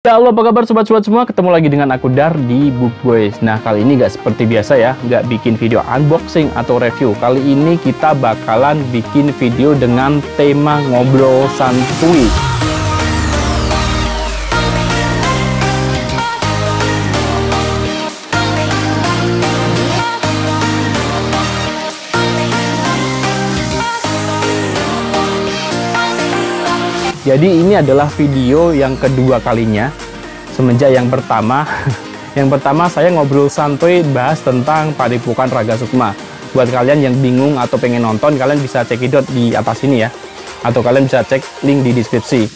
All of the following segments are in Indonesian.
Ya, halo, apa kabar sobat-sobat semua? Ketemu lagi dengan aku Dar di Book Boys. Nah, kali ini nggak seperti biasa ya, nggak bikin video unboxing atau review. Kali ini kita bakalan bikin video dengan tema ngobrol santuy. Jadi ini adalah video yang kedua kalinya semenjak yang pertama. Yang pertama saya ngobrol santuy bahas tentang Padepokan Raga Sukma. Buat kalian yang bingung atau pengen nonton, kalian bisa cekidot di atas ini ya. Atau kalian bisa cek link di deskripsi.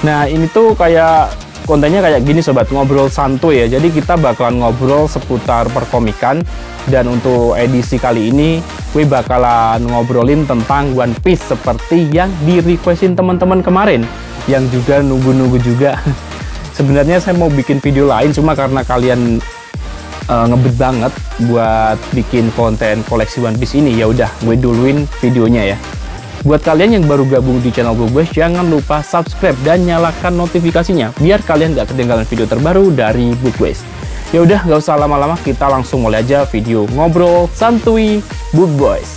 Nah, ini tuh kayak kontennya kayak gini sobat, ngobrol santuy ya. Jadi kita bakalan ngobrol seputar perkomikan. Dan untuk edisi kali ini gue bakalan ngobrolin tentang One Piece seperti yang di requestin teman-teman kemarin, yang juga nunggu-nunggu juga. Sebenarnya saya mau bikin video lain, cuma karena kalian ngebet banget buat bikin konten koleksi One Piece ini, ya udah gue duluin videonya ya. Buat kalian yang baru gabung di channel gue, jangan lupa subscribe dan nyalakan notifikasinya biar kalian gak ketinggalan video terbaru dari Book Boys. Ya udah, nggak usah lama-lama, kita langsung mulai aja video ngobrol santuy Book Boys.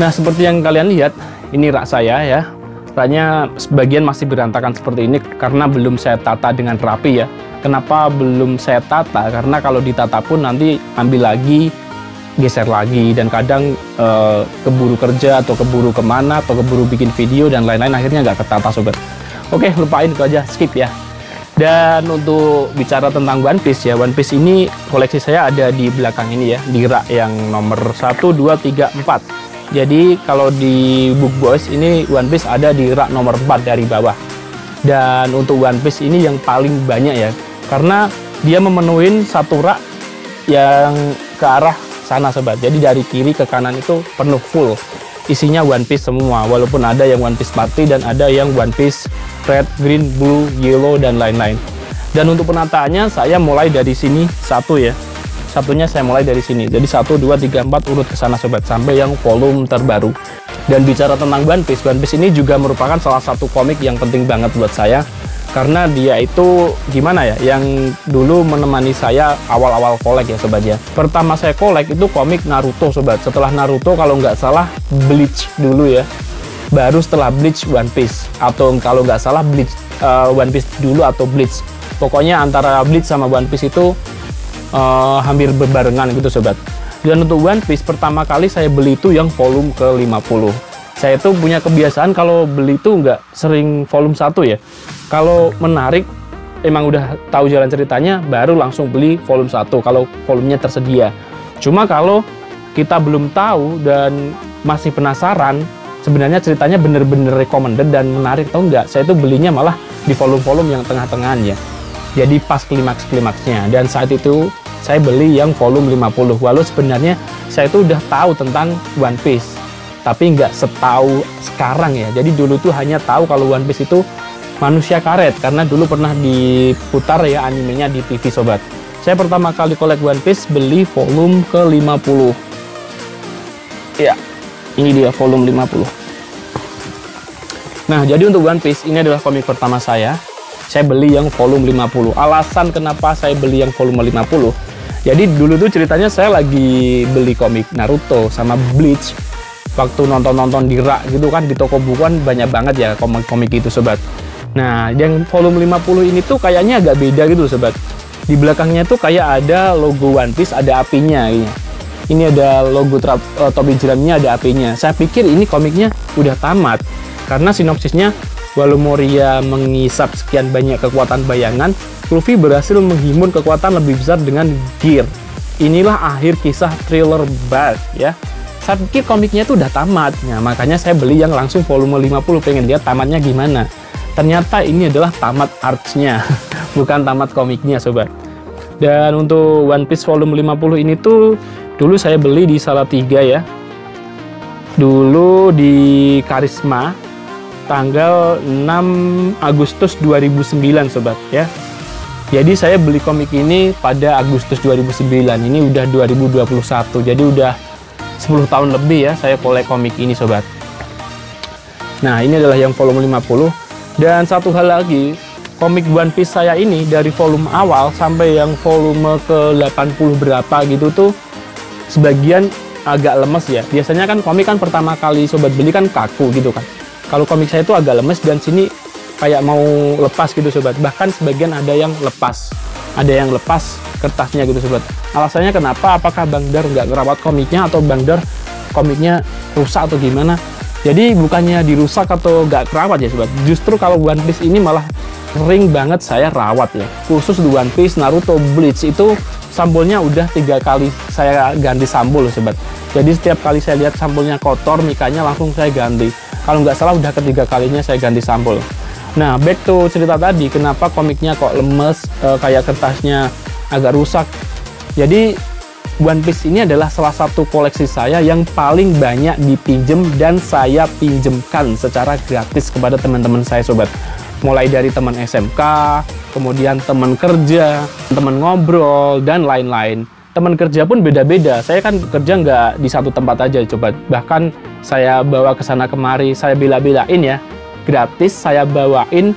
Nah, seperti yang kalian lihat, ini rak saya ya. Raknya sebagian masih berantakan seperti ini karena belum saya tata dengan rapi ya. Kenapa belum saya tata? Karena kalau ditata pun nanti ambil lagi, geser lagi, dan kadang keburu kerja atau keburu kemana atau keburu bikin video dan lain-lain, akhirnya nggak ketata sobat. Oke, lupain itu aja, skip ya. Dan untuk bicara tentang One Piece ya, One Piece ini koleksi saya ada di belakang ini ya, di rak yang nomor 1, 2, 3, 4. Jadi kalau di Book Boys ini One Piece ada di rak nomor 4 dari bawah. Dan untuk One Piece ini yang paling banyak ya, karena dia memenuhi satu rak yang ke arah sana sobat. Jadi dari kiri ke kanan itu penuh full. Isinya One Piece semua, walaupun ada yang One Piece Party dan ada yang One Piece Red, Green, Blue, Yellow, dan lain-lain. Dan untuk penataannya saya mulai dari sini satu ya. Satunya saya mulai dari sini. Jadi 1, 2, 3, 4 urut ke sana sobat, sampai yang volume terbaru. Dan bicara tentang One Piece ini juga merupakan salah satu komik yang penting banget buat saya. Karena dia itu gimana ya, yang dulu menemani saya awal-awal kolek ya sobat ya. Pertama saya kolek itu komik Naruto sobat. Setelah Naruto kalau nggak salah Bleach dulu ya. Baru setelah Bleach One Piece. Atau kalau nggak salah Bleach One Piece dulu atau Bleach. Pokoknya antara Bleach sama One Piece itu hampir berbarengan gitu sobat. Dan untuk One Piece pertama kali saya beli itu yang volume ke-50. Saya tuh punya kebiasaan kalau beli itu nggak sering volume 1 ya. Kalau menarik, emang udah tahu jalan ceritanya, baru langsung beli volume 1 kalau volumenya tersedia. Cuma kalau kita belum tahu dan masih penasaran, sebenarnya ceritanya bener-bener recommended dan menarik atau enggak, saya tuh belinya malah di volume-volume yang tengah-tengahnya. Jadi pas klimaks-klimaksnya. Dan saat itu saya beli yang volume 50. Walau sebenarnya saya tuh udah tahu tentang One Piece, tapi nggak setahu sekarang ya. Jadi dulu tuh hanya tahu kalau One Piece itu manusia karet, karena dulu pernah diputar ya animenya di TV sobat. Saya pertama kali kolek One Piece beli volume ke-50. Ya, ini dia volume 50. Nah, jadi untuk One Piece ini adalah komik pertama saya. Saya beli yang volume 50. Alasan kenapa saya beli yang volume 50, jadi dulu tuh ceritanya saya lagi beli komik Naruto sama Bleach. Waktu nonton-nonton di rak gitu kan, di toko bukuan banyak banget ya komik-komik itu sobat. Nah, yang volume 50 ini tuh kayaknya agak beda gitu sobat. Di belakangnya tuh kayak ada logo One Piece, ada apinya ini. Ini ada logo topi jeramnya, ada apinya. Saya pikir ini komiknya udah tamat, karena sinopsisnya, walau Moria mengisap sekian banyak kekuatan bayangan, Luffy berhasil menghimpun kekuatan lebih besar dengan Gear. Inilah akhir kisah thriller Bark ya. Saya pikir komiknya itu udah tamat. Nah, makanya saya beli yang langsung volume 50, pengen lihat tamatnya gimana. Ternyata ini adalah tamat arcs-nya, bukan tamat komiknya sobat. Dan untuk One Piece volume 50 ini tuh dulu saya beli di Salatiga ya. Dulu di Karisma tanggal 6 Agustus 2009 sobat ya. Jadi saya beli komik ini pada Agustus 2009. Ini udah 2021. Jadi udah 10 tahun lebih ya saya kolek komik ini sobat. Nah, ini adalah yang volume 50. Dan satu hal lagi, komik One Piece saya ini dari volume awal sampai yang volume ke 80 berapa gitu tuh sebagian agak lemes ya. Biasanya kan komik kan pertama kali sobat beli kan kaku gitu kan. Kalau komik saya itu agak lemes dan sini kayak mau lepas gitu sobat. Bahkan sebagian ada yang lepas. Ada yang lepas kertasnya gitu sobat. Alasannya kenapa? Apakah Bang Dar nggak ngerawat komiknya atau Bang Dar komiknya rusak atau gimana? Jadi bukannya dirusak atau nggak kerawat ya sobat. Justru kalau One Piece ini malah sering banget saya rawat ya. Khusus di One Piece, Naruto, Bleach itu sampulnya udah 3 kali saya ganti sampul sobat. Jadi setiap kali saya lihat sampulnya kotor, mikanya langsung saya ganti. Kalau nggak salah udah ketiga kalinya saya ganti sampul. Nah, back to cerita tadi, kenapa komiknya kok lemes, kayak kertasnya agak rusak. Jadi One Piece ini adalah salah satu koleksi saya yang paling banyak dipinjem dan saya pinjemkan secara gratis kepada teman-teman saya sobat. Mulai dari teman SMK, kemudian teman kerja, teman ngobrol, dan lain-lain. Teman kerja pun beda-beda. Saya kan kerja nggak di satu tempat aja coba. Bahkan saya bawa ke sana kemari, saya bela-belain ya. Gratis saya bawain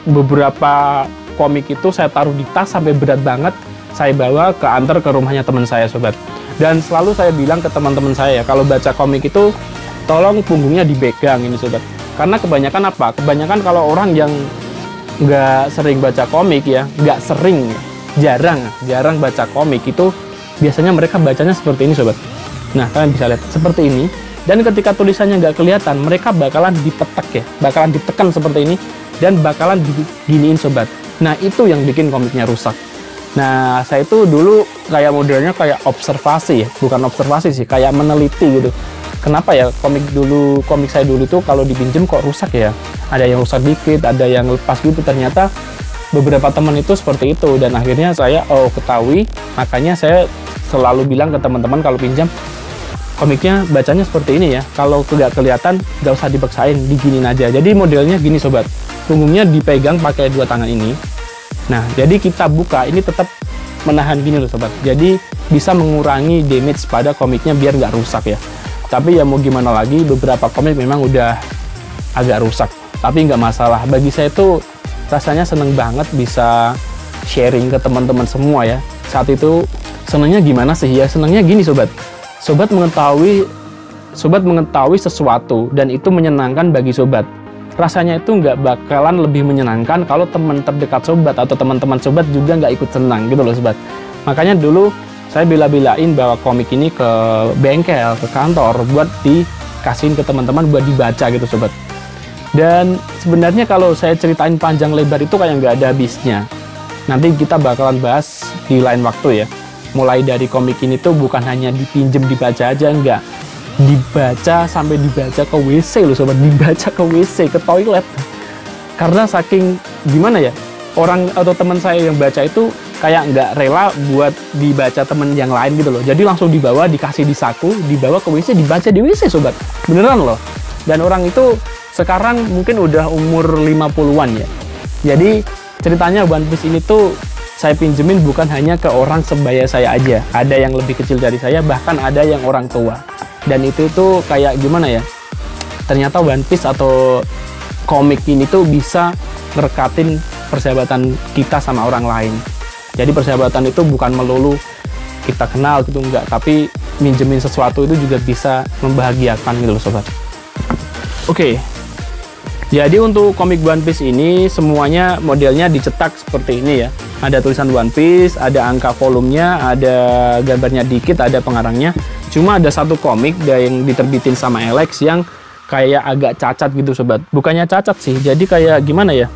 beberapa komik itu saya taruh di tas sampai berat banget. Saya bawa ke antar ke rumahnya teman saya sobat. Dan selalu saya bilang ke teman-teman saya ya, kalau baca komik itu tolong punggungnya dipegang ini sobat. Karena kebanyakan apa? Kebanyakan kalau orang yang nggak sering baca komik ya, nggak sering, jarang baca komik itu biasanya mereka bacanya seperti ini sobat. Nah, kalian bisa lihat seperti ini. Dan ketika tulisannya nggak kelihatan, mereka bakalan dipetek ya, bakalan ditekan seperti ini dan bakalan diginiin sobat. Nah, itu yang bikin komiknya rusak. Nah, saya itu dulu kayak modelnya kayak observasi ya, bukan observasi sih, kayak meneliti gitu. Kenapa ya komik saya dulu itu kalau dipinjem kok rusak ya? Ada yang rusak dikit, ada yang lepas gitu. Ternyata beberapa teman itu seperti itu dan akhirnya saya ketahui, makanya saya selalu bilang ke teman-teman kalau pinjam komiknya bacanya seperti ini ya. Kalau nggak kelihatan nggak usah dipaksain, diginin aja. Jadi modelnya gini sobat, punggungnya dipegang pakai 2 tangan ini. Nah, jadi kita buka, ini tetap menahan gini loh sobat. Jadi bisa mengurangi damage pada komiknya biar nggak rusak ya. Tapi ya mau gimana lagi, beberapa komik memang udah agak rusak. Tapi nggak masalah. Bagi saya itu rasanya seneng banget bisa sharing ke teman-teman semua ya. Saat itu senengnya gimana sih ya? Senengnya gini sobat. Sobat mengetahui sesuatu dan itu menyenangkan bagi sobat. Rasanya itu nggak bakalan lebih menyenangkan kalau teman terdekat sobat atau teman-teman sobat juga nggak ikut senang gitu loh sobat. Makanya dulu saya bela-belain bawa komik ini ke bengkel, ke kantor buat dikasihin ke teman-teman buat dibaca gitu sobat. Dan sebenarnya kalau saya ceritain panjang lebar itu kayak nggak ada habisnya. Nanti kita bakalan bahas di lain waktu ya. Mulai dari komik ini tuh bukan hanya dipinjem dibaca aja, enggak. Dibaca sampai dibaca ke WC loh sobat, dibaca ke WC, ke toilet. Karena saking gimana ya, orang atau teman saya yang baca itu kayak nggak rela buat dibaca temen yang lain gitu loh. Jadi langsung dibawa, dikasih di saku, dibawa ke WC, dibaca di WC sobat. Beneran loh. Dan orang itu sekarang mungkin udah umur 50-an ya. Jadi ceritanya One Piece ini tuh saya pinjemin bukan hanya ke orang sebaya saya aja. Ada yang lebih kecil dari saya, bahkan ada yang orang tua. Dan itu tuh kayak gimana ya, ternyata One Piece atau komik ini tuh bisa ngerekatin persahabatan kita sama orang lain. Jadi persahabatan itu bukan melulu kita kenal gitu, enggak, tapi minjemin sesuatu itu juga bisa membahagiakan gitu loh sobat. Oke, jadi untuk komik One Piece ini semuanya modelnya dicetak seperti ini ya. Ada tulisan One Piece, ada angka volumenya, ada gambarnya dikit, ada pengarangnya. Cuma ada satu komik yang diterbitin sama Alex yang kayak agak cacat gitu sobat. Bukannya cacat sih, jadi kayak gimana ya,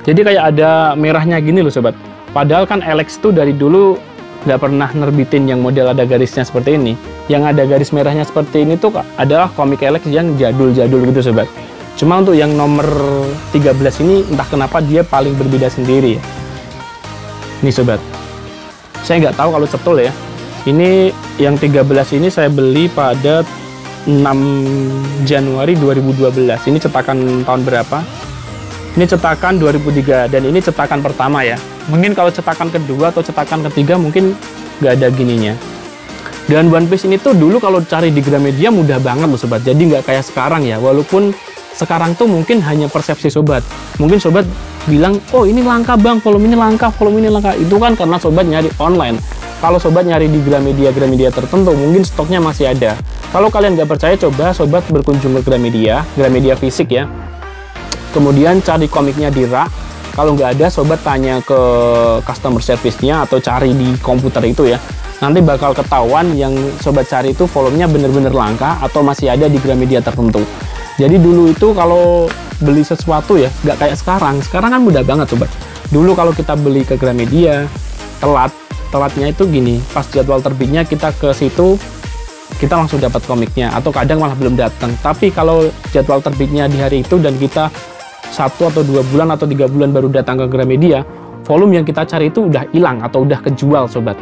jadi kayak ada merahnya gini loh sobat. Padahal kan Alex tuh dari dulu nggak pernah nerbitin yang model ada garisnya seperti ini. Yang ada garis merahnya seperti ini tuh adalah komik Alex yang jadul-jadul gitu sobat. Cuma untuk yang nomor 13 ini entah kenapa dia paling berbeda sendiri ya. Nih sobat, saya nggak tahu kalau cetul ya. Ini yang 13 ini saya beli pada 6 Januari 2012. Ini cetakan tahun berapa? Ini cetakan 2003 dan ini cetakan pertama ya. Mungkin kalau cetakan kedua atau cetakan ketiga mungkin nggak ada gininya. Dan One Piece ini tuh dulu kalau cari di Gramedia mudah banget loh sobat. Jadi nggak kayak sekarang ya. Walaupun sekarang tuh mungkin hanya persepsi sobat. Mungkin sobat bilang, oh ini langka bang, volume ini langka, volume ini langka. Itu kan karena sobat nyari online. Kalau sobat nyari di Gramedia tertentu, mungkin stoknya masih ada. Kalau kalian nggak percaya, coba sobat berkunjung ke Gramedia fisik ya. Kemudian cari komiknya di rak. Kalau nggak ada, sobat tanya ke customer service-nya atau cari di komputer itu ya. Nanti bakal ketahuan yang sobat cari itu volumenya bener-bener langka atau masih ada di Gramedia tertentu. Jadi dulu itu kalau beli sesuatu ya, nggak kayak sekarang. Sekarang kan mudah banget sobat. Dulu kalau kita beli ke Gramedia, telatnya itu gini, pas jadwal terbitnya kita ke situ, kita langsung dapat komiknya, atau kadang malah belum datang. Tapi kalau jadwal terbitnya di hari itu dan kita 1 atau 2 bulan atau 3 bulan baru datang ke Gramedia, volume yang kita cari itu udah hilang atau udah kejual sobat.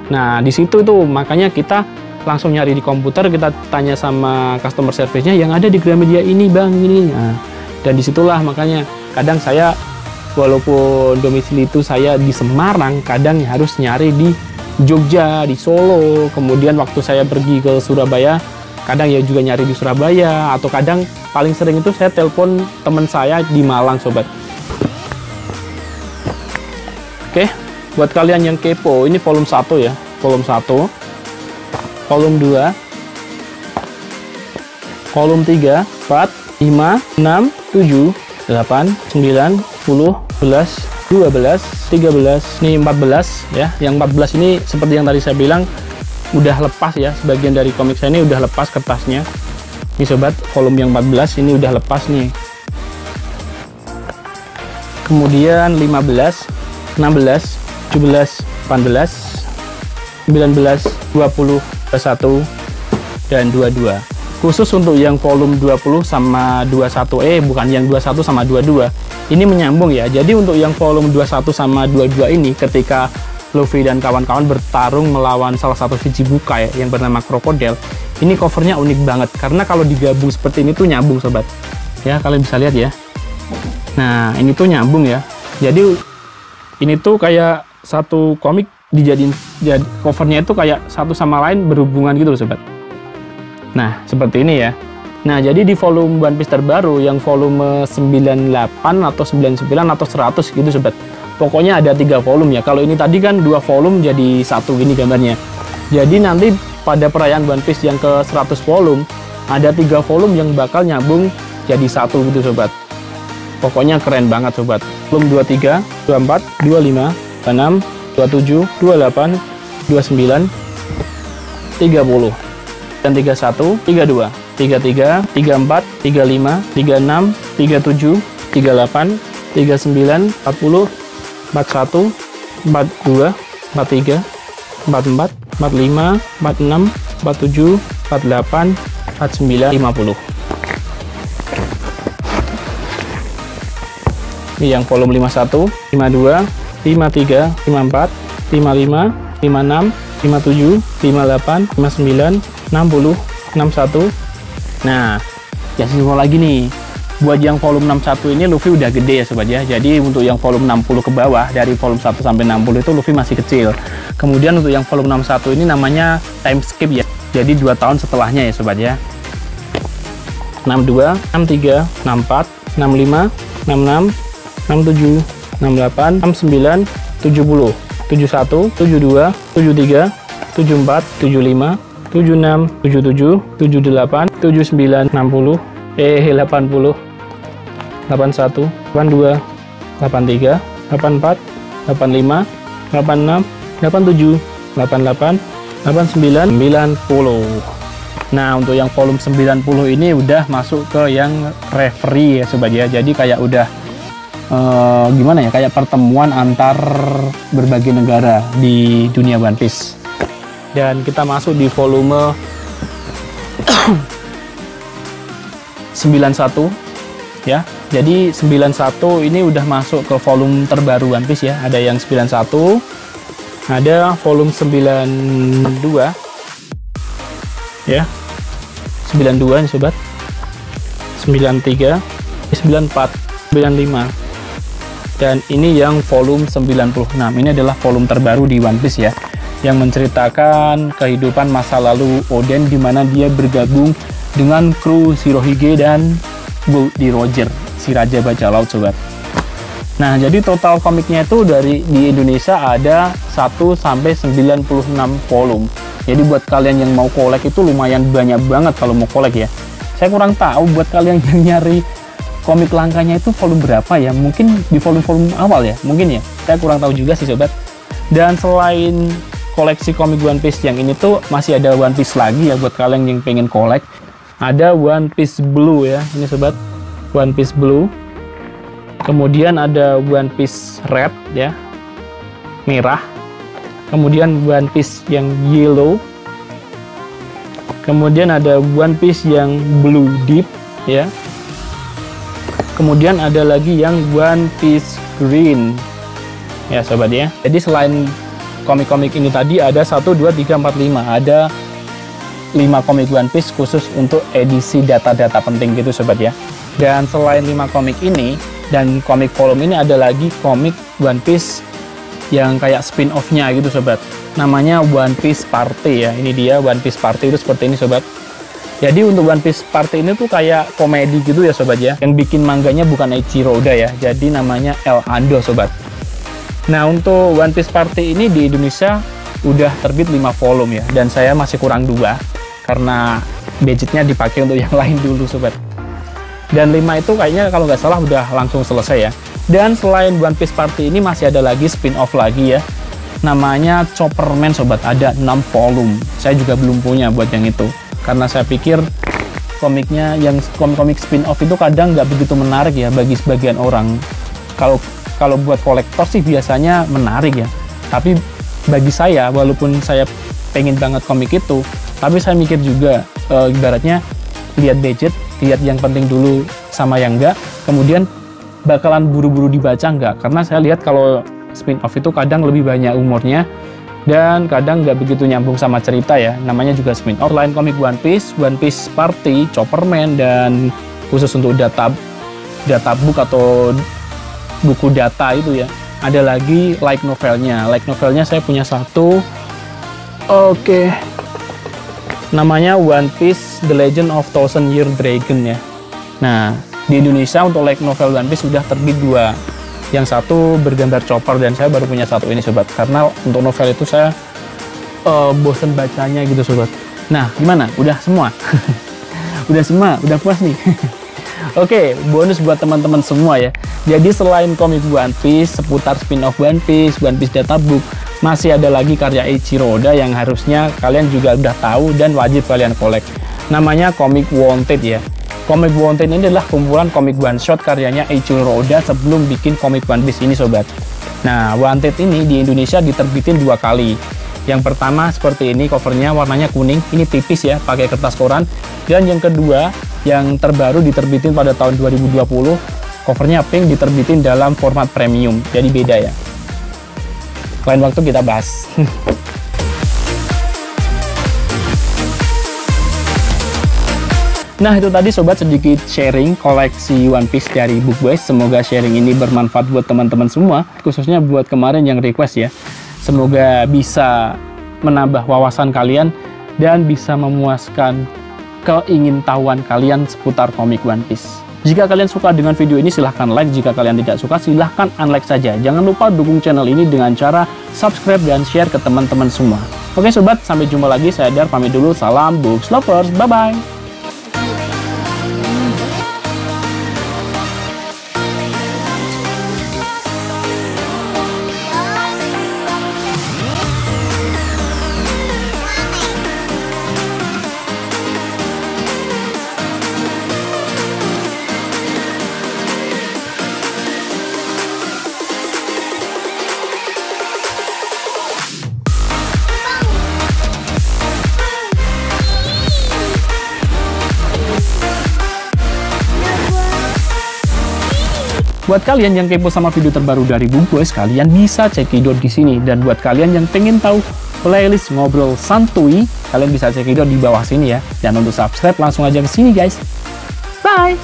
Nah di situ tuh makanya kita langsung nyari di komputer, kita tanya sama customer service-nya yang ada di Gramedia ini bang ini. Nah, dan disitulah makanya kadang saya walaupun domisili itu saya di Semarang, kadang harus nyari di Jogja, di Solo. Kemudian waktu saya pergi ke Surabaya, kadang ya juga nyari di Surabaya, atau kadang paling sering itu saya telepon teman saya di Malang sobat. Oke, buat kalian yang kepo, ini volume 1 ya, volume 1, volume 2, volume 3, 4, 5, 6, 7, 8, 9, 10, 11, 12, 13, ini 14 ya. Yang 14 ini seperti yang tadi saya bilang udah lepas ya, sebagian dari komik saya ini udah lepas kertasnya. Ini sobat, volume yang 14 ini udah lepas nih. Kemudian 15, 16, 17, 18, 19, 20, 21, dan 22. Khusus untuk yang volume 20 sama 21, bukan yang 21 sama 22. Ini menyambung ya. Jadi untuk yang volume 21 sama 22 ini, ketika Luffy dan kawan-kawan bertarung melawan salah satu Shichibukai yang bernama Crocodile, ini covernya unik banget karena kalau digabung seperti ini tuh nyambung sobat ya, kalian bisa lihat ya. Nah ini tuh nyambung ya, jadi ini tuh kayak satu komik dijadiin, covernya itu kayak satu sama lain berhubungan gitu loh sobat. Nah seperti ini ya. Nah jadi di volume One Piece terbaru yang volume 98 atau 99 atau 100 gitu sobat, pokoknya ada 3 volume ya. Kalau ini tadi kan 2 volume jadi 1 gini gambarnya. Jadi nanti pada perayaan One Piece yang ke 100 volume, ada 3 volume yang bakal nyambung jadi 1 gitu sobat. Pokoknya keren banget sobat. Volume 23, 24, 25, 26, 27, 28, 29, 30, dan 31, 32, 33, 34, 35, 36, 37, 38, 39, 40, 41, 42, 43, 44, 45, 46, 47, 48, 49, 50. Ini yang volume 51, 52, 53, 54, 55, 56, 57, 58, 59, 60, 61. Nah, ya semua lagi nih. Buat yang volume 61 ini Luffy udah gede ya sobat ya. Jadi untuk yang volume 60 ke bawah, dari volume 1 sampai 60 itu Luffy masih kecil. Kemudian untuk yang volume 61 ini namanya time skip ya. Jadi 2 tahun setelahnya ya sobat ya. 62, 63, 64, 65, 66, 67, 68, 69, 70, 71, 72, 73, 74, 75, 76, 77, 78, 79, 60, 80, 81, 82, 83, 84, 85, 86, 87, 88, 89, 90. Nah untuk yang volume 90 ini udah masuk ke yang referee ya sobat ya. Jadi kayak udah gimana ya, kayak pertemuan antar berbagai negara di dunia One Piece. Dan kita masuk di volume 91 ya. Jadi 91 ini udah masuk ke volume terbaru One Piece ya. Ada yang 91, ada volume 92 ya, 92 nih sobat, 93, 94, 95, dan ini yang volume 96. Ini adalah volume terbaru di One Piece ya. yang menceritakan kehidupan masa lalu Oden, di mana dia bergabung dengan kru Shirohige dan Goldie Roger, si Raja Bajak Laut sobat. Nah, jadi total komiknya itu di Indonesia ada 1 sampai 96 volume. Jadi buat kalian yang mau kolek itu lumayan banyak banget kalau mau kolek ya. Saya kurang tahu buat kalian yang nyari komik langkanya itu volume berapa ya. Mungkin di volume-volume awal ya, mungkin ya. Saya kurang tahu juga sih sobat. Dan selain koleksi komik One Piece yang ini tuh masih ada One Piece lagi ya buat kalian yang pengen kolek. Ada One Piece Blue ya, ini sobat, One Piece Blue. Kemudian ada One Piece Red ya, merah. Kemudian One Piece yang yellow. Kemudian ada One Piece yang blue deep ya. Kemudian ada lagi yang One Piece green ya sobat ya. Jadi selain komik-komik ini tadi ada 1, 2, 3, 4, 5. Ada 5 komik One Piece khusus untuk edisi data-data penting gitu sobat ya. Dan selain 5 komik ini dan komik volume ini, ada lagi komik One Piece yang kayak spin-off-nya gitu sobat. Namanya One Piece Party ya. Ini dia One Piece Party itu seperti ini sobat. Jadi untuk One Piece Party ini tuh kayak komedi gitu ya sobat ya. Yang bikin mangganya bukan Eiichiro Oda ya. Jadi namanya El Ando sobat. Nah, untuk One Piece Party ini di Indonesia udah terbit 5 volume ya. Dan saya masih kurang 2 karena budgetnya dipakai untuk yang lain dulu sobat. Dan 5 itu kayaknya kalau nggak salah udah langsung selesai ya. Dan selain One Piece Party ini masih ada lagi spin-off lagi ya. Namanya Chopperman sobat, ada 6 volume. Saya juga belum punya buat yang itu. Karena saya pikir komiknya yang komik spin-off itu kadang nggak begitu menarik ya bagi sebagian orang. Kalau buat kolektor sih biasanya menarik ya. Tapi bagi saya, walaupun saya pengen banget komik itu, tapi saya mikir juga ibaratnya lihat budget, lihat yang penting dulu sama yang enggak, kemudian bakalan buru-buru dibaca enggak, karena saya lihat kalau spin-off itu kadang lebih banyak umurnya dan kadang nggak begitu nyambung sama cerita ya, namanya juga spin-off. Lain komik One Piece Party, Chopperman, dan khusus untuk data book atau buku data itu ya, ada lagi light novelnya. Light novelnya saya punya 1, namanya One Piece The Legend of Thousand Year Dragon ya. Nah, di Indonesia untuk light novel One Piece sudah terbit 2. Yang 1 bergambar Chopper dan saya baru punya 1 ini sobat. Karena untuk novel itu saya bosen bacanya gitu sobat. Nah, gimana? Udah semua? Udah semua? Udah puas nih? Oke, bonus buat teman-teman semua ya. Jadi selain komik One Piece, seputar spin-off One Piece Data Book, masih ada lagi karya Eiichiro Oda yang harusnya kalian juga udah tahu dan wajib kalian kolek. Namanya komik Wanted ya. Komik Wanted ini adalah kumpulan komik one shot karyanya Eiichiro Oda sebelum bikin komik One Piece ini sobat. Nah, Wanted ini di Indonesia diterbitin 2 kali. Yang pertama seperti ini, covernya warnanya kuning, ini tipis ya, pakai kertas koran. Dan yang kedua, yang terbaru diterbitin pada tahun 2020, covernya pink, diterbitin dalam format premium, jadi beda ya. Lain waktu kita bahas. Nah, itu tadi sobat sedikit sharing koleksi One Piece dari Book Boys. Semoga sharing ini bermanfaat buat teman-teman semua, khususnya buat kemarin yang request ya. Semoga bisa menambah wawasan kalian dan bisa memuaskan keingintahuan kalian seputar komik One Piece. Jika kalian suka dengan video ini silahkan like, jika kalian tidak suka silahkan unlike saja. Jangan lupa dukung channel ini dengan cara subscribe dan share ke teman-teman semua. Oke sobat, sampai jumpa lagi. Saya Dar pamit dulu. Salam Books Lovers, bye-bye. Buat kalian yang kepo sama video terbaru dari Book Boys, kalian bisa cekidot di sini. Dan buat kalian yang pengen tahu playlist ngobrol santuy, kalian bisa cekidot di bawah sini ya. Dan untuk subscribe langsung aja ke sini guys. Bye.